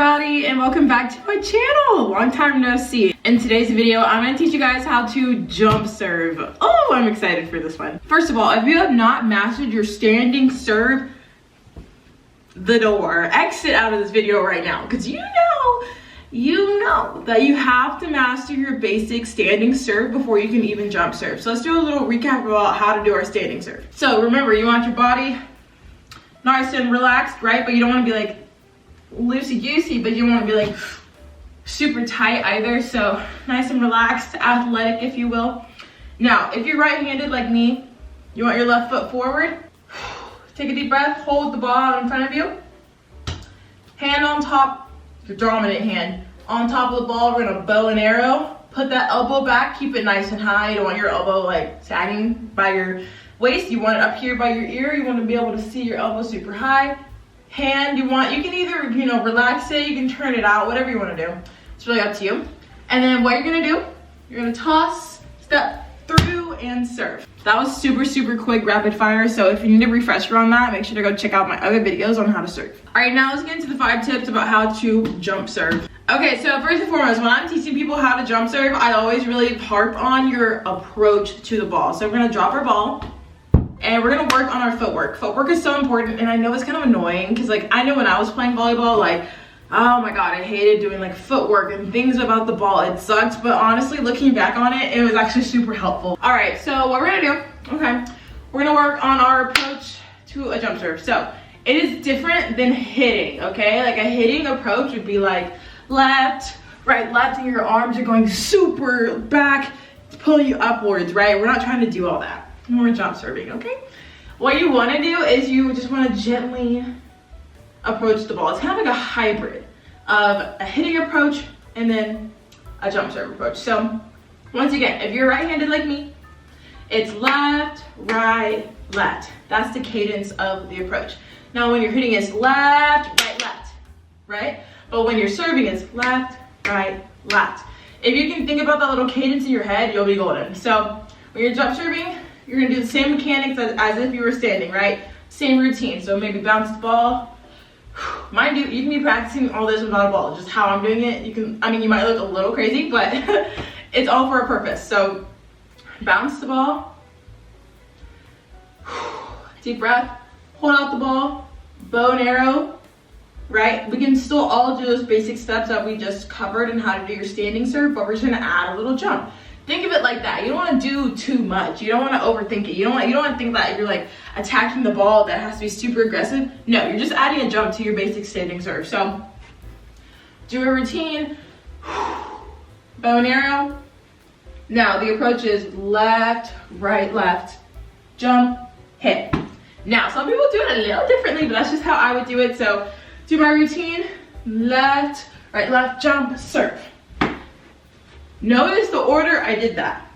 everybody, and welcome back to my channel. Long time no see. In today's video, I'm going to teach you guys how to jump serve. Oh, I'm excited for this one. First of all, if you have not mastered your standing serve, the door, exit out of this video right now, because you know that you have to master your basic standing serve before you can even jump serve. So let's do a little recap about how to do our standing serve. So remember, you want your body nice and relaxed, right? But you don't want to be like loosey-goosey, but you don't want to be like super tight either. So nice and relaxed, athletic, if you will. Now, if you're right-handed like me, you want your left foot forward. Take a deep breath, hold the ball out in front of you. Hand on top, your dominant hand. On top of the ball, we're gonna bow and arrow. Put that elbow back, keep it nice and high. You don't want your elbow like sagging by your waist. You want it up here by your ear. You want to be able to see your elbow super high. Hand, you can either, relax it, you can turn it out, whatever you want to do. It's really up to you. And then what you're gonna do, you're gonna toss, step through, and serve. That was super quick, rapid fire. So if you need a refresher on that, make sure to go check out my other videos on how to serve. All right, now let's get into the 5 tips about how to jump serve. Okay, so first and foremost, when I'm teaching people how to jump serve, I always really harp on your approach to the ball. So we're gonna drop our ball, and we're gonna work on our footwork. Footwork is so important, and I know it's kind of annoying because I know when I was playing volleyball, oh my God, I hated doing footwork and things about the ball. It sucked, but honestly, looking back on it, it was actually super helpful. All right, so what we're gonna do, we're gonna work on our approach to a jump serve. So it is different than hitting, okay? A hitting approach would be left, right, left, and your arms are going super back, pulling you upwards, right? We're not trying to do all that. We're jump serving, okay? What you want to do is you just want to gently approach the ball. It's kind of like a hybrid of a hitting approach and then a jump serve approach. So once again, if you're right-handed like me, it's left, right, left. That's the cadence of the approach. Now when you're hitting, it's left, right? But when you're serving, it's left, right, left. If you can think about that little cadence in your head, you'll be golden. So when you're jump serving, you're gonna do the same mechanics as if you were standing, right? Same routine. So maybe bounce the ball. Mind you, you can be practicing all this without a ball. Just how I'm doing it, you might look a little crazy, but it's all for a purpose. So bounce the ball. Deep breath. Hold out the ball. Bow and arrow. Right? We can still all do those basic steps that we just covered and how to do your standing serve, but we're just gonna add a little jump. Think of it like that. You don't want to do too much. You don't want to overthink it. You don't want to think that you're attacking the ball that has to be super aggressive. No, you're just adding a jump to your basic standing serve. So do a routine. Bow and arrow. Now the approach is left, right, left, jump, hit. Now some people do it a little differently, but that's just how I would do it. So do my routine, left, right, left, jump, serve. Notice the order I did that.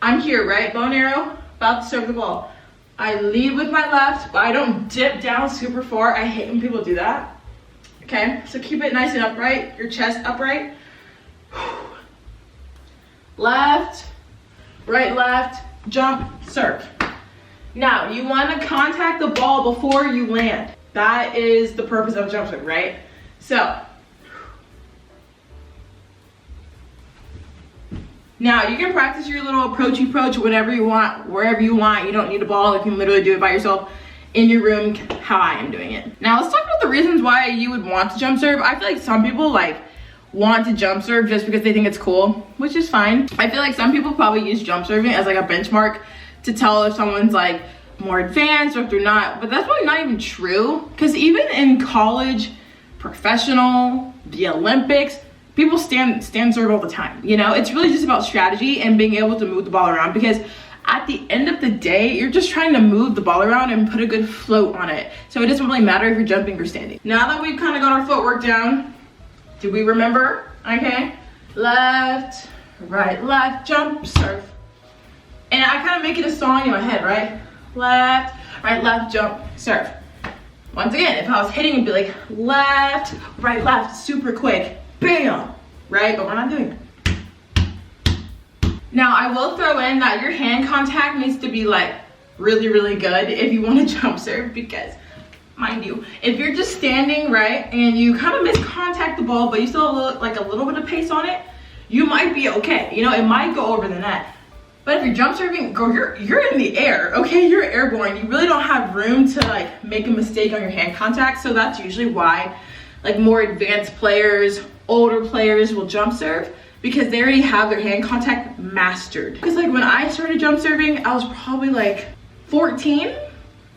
I'm here, right? Bow and arrow, about to serve the ball. I lead with my left, but I don't dip down super far. I hate when people do that. Okay, so keep it nice and upright, your chest upright. Left, right, left, jump, serve. Now, you want to contact the ball before you land. That is the purpose of jump serve, right? So, now you can practice your little approach whenever you want, wherever you want. You don't need a ball. You can literally do it by yourself in your room, how I am doing it. Now let's talk about the reasons why you would want to jump serve. I feel like some people want to jump serve just because they think it's cool, which is fine. I feel like some people probably use jump serving as a benchmark to tell if someone's more advanced or if they're not, but that's probably not even true, because even in college, professional, the Olympics, people stand serve all the time. It's really just about strategy and being able to move the ball around, because at the end of the day, you're just trying to move the ball around and put a good float on it. So it doesn't really matter if you're jumping or standing. Now that we've kind of got our footwork down, do we remember? Okay, left, right, left, jump, serve. And I kind of make it a song in my head, right? Left, right, left, jump, serve. Once again, if I was hitting, it'd be left, right, left, super quick, bam, right? But we're not doing that. Now, I will throw in that your hand contact needs to be really, really good if you want to jump serve, because mind you, if you're just standing, right, and you kind of miscontact the ball, but you still have a little bit of pace on it, you might be okay. You know, it might go over the net. But if you're jump serving, girl, you're in the air, okay? You're airborne. You really don't have room to like make a mistake on your hand contact. So that's usually why like more advanced players, older players will jump serve, because they already have their hand contact mastered. Because like when I started jump serving, I was probably like 14,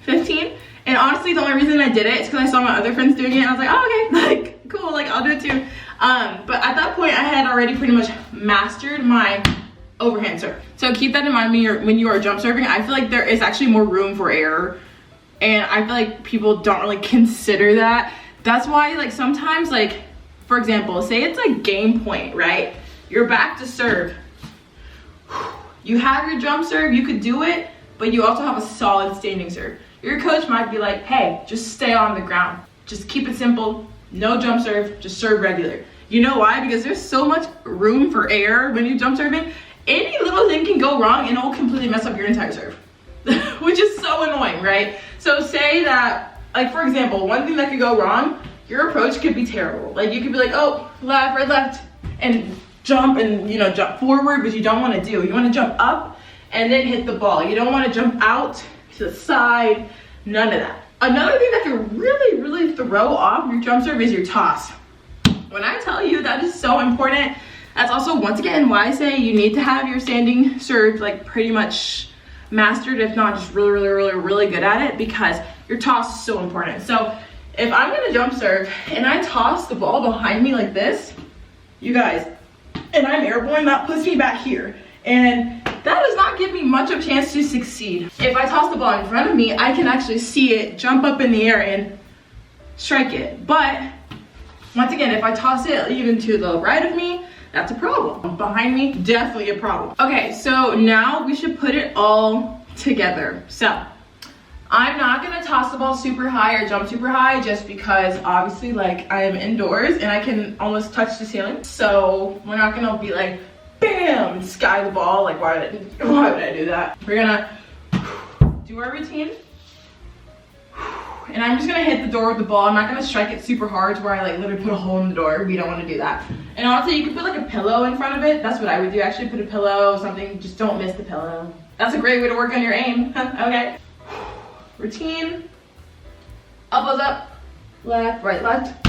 15. And honestly, the only reason I did it is because I saw my other friends doing it and I was like, oh, okay, like cool, like I'll do it too. But at that point I had already pretty much mastered my overhand serve. So keep that in mind when you are jump serving. I feel like there is actually more room for error, and I feel like people don't really consider that. That's why like sometimes, like for example, say it's like game point, right? You're back to serve. You have your jump serve, you could do it, but you also have a solid standing serve. Your coach might be like, hey, just stay on the ground. Just keep it simple, no jump serve, just serve regular. You know why? Because there's so much room for error when you jump serving. Any little thing can go wrong and it will completely mess up your entire serve, which is so annoying, right? So say that, like for example, one thing that could go wrong, your approach could be terrible. Like you could be like, oh, left, right, left, and jump and, you know, jump forward, but you don't want to do. You want to jump up and then hit the ball. You don't want to jump out to the side, none of that. Another thing that can really, really throw off your jump serve is your toss. When I tell you that is so important, that's also, once again, why I say you need to have your standing serve like pretty much mastered, if not just really, really, really, really good at it, because your toss is so important. So if I'm gonna jump serve and I toss the ball behind me like this, you guys, and I'm airborne, that puts me back here. And that does not give me much of a chance to succeed. If I toss the ball in front of me, I can actually see it jump up in the air and strike it. But once again, if I toss it even to the right of me, that's a problem. Behind me, definitely a problem. Okay, so now we should put it all together. So I'm not gonna toss the ball super high or jump super high, just because obviously like I am indoors and I can almost touch the ceiling. So we're not gonna be like, bam, sky the ball. Like why would I do that? We're gonna do our routine. And I'm just gonna hit the door with the ball. I'm not gonna strike it super hard to where I like literally put a hole in the door. We don't wanna do that. And also you can put like a pillow in front of it. That's what I would do, actually put a pillow, something, just don't miss the pillow. That's a great way to work on your aim. Okay. Routine. Elbows up, left, right, left.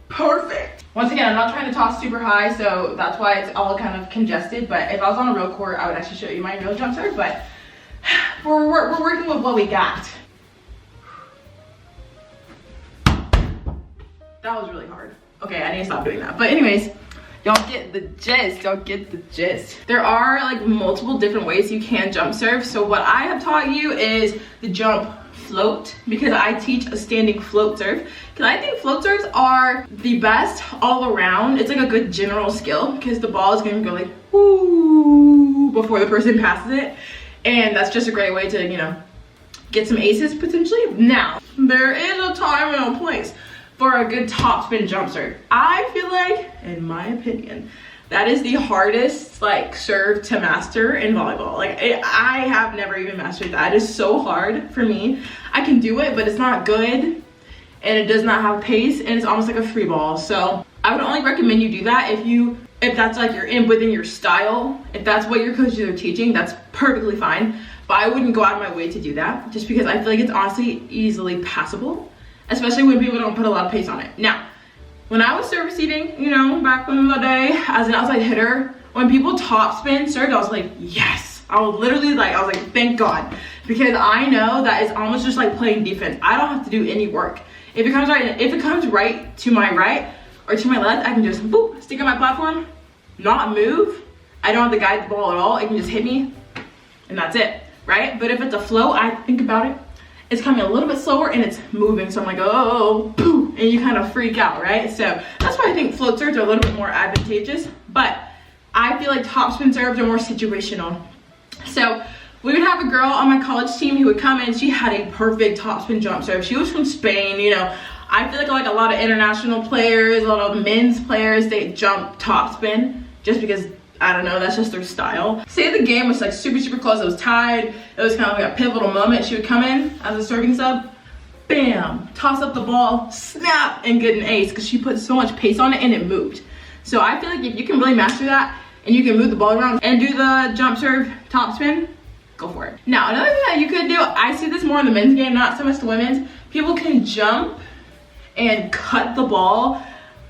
Perfect. Once again, I'm not trying to toss super high, so that's why it's all kind of congested. But if I was on a real court, I would actually show you my real jump serve, but we're working with what we got. That was really hard. Okay, I need to stop doing that. But anyways, y'all get the gist, y'all get the gist. There are like multiple different ways you can jump serve. So what I have taught you is the jump float, because I teach a standing float serve. Because I think float serves are the best all around. It's like a good general skill, because the ball is gonna go like, whoo, before the person passes it. And that's just a great way to, you know, get some aces potentially. Now, there is a time and a place for a good topspin jump serve. I feel like, in my opinion, that is the hardest like serve to master in volleyball. Like I have never even mastered that. It is so hard for me. I can do it, but it's not good, and it does not have pace, and it's almost like a free ball. So I would only recommend you do that if that's like within your style. If that's what your coaches are teaching, that's perfectly fine. But I wouldn't go out of my way to do that, just because I feel like it's honestly easily passable, especially when people don't put a lot of pace on it. Now, when I was serve receiving, you know, back in the day as an outside hitter, when people topspin served, I was like, yes. I was like, thank God. Because I know that it's almost just like playing defense. I don't have to do any work. If it comes right to my right or to my left, I can just boop, stick on my platform, not move. I don't have to guide the ball at all. It can just hit me, and that's it, right? But if it's a float, I think about it. It's coming a little bit slower and it's moving, so I'm like, oh, poof, and you kind of freak out, right? So that's why I think float serves are a little bit more advantageous, but I feel like topspin serves are more situational. So we would have a girl on my college team who would come in, she had a perfect topspin jump serve. She was from Spain, you know. I feel like a lot of international players, a lot of men's players, they jump topspin just because, I don't know, that's just their style. Say the game was like super, super close, it was tied, it was kind of like a pivotal moment. She would come in as a serving sub, bam, toss up the ball, snap, and get an ace, because she put so much pace on it and it moved. So I feel like if you can really master that and you can move the ball around and do the jump serve top spin, go for it. Now, another thing that you could do, I see this more in the men's game, not so much the women's. People can jump and cut the ball.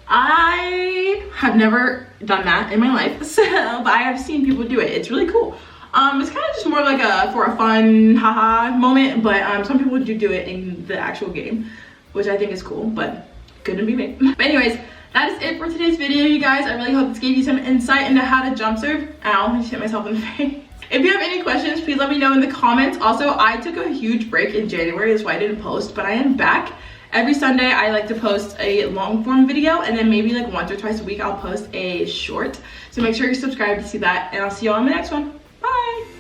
I have never done that in my life, so, but I have seen people do it. It's really cool. It's kind of just more like for a fun haha moment, but some people do it in the actual game, which I think is cool, but couldn't be me. But anyways, that is it for today's video, you guys. I really hope this gave you some insight into how to jump serve. Ow, I just hit myself in the face. If you have any questions, please let me know in the comments. Also, I took a huge break in January, that's why I didn't post, but I am back. Every Sunday, I like to post a long form video, and then maybe like once or twice a week, I'll post a short. So make sure you're subscribed to see that, and I'll see you all in the next one. Bye.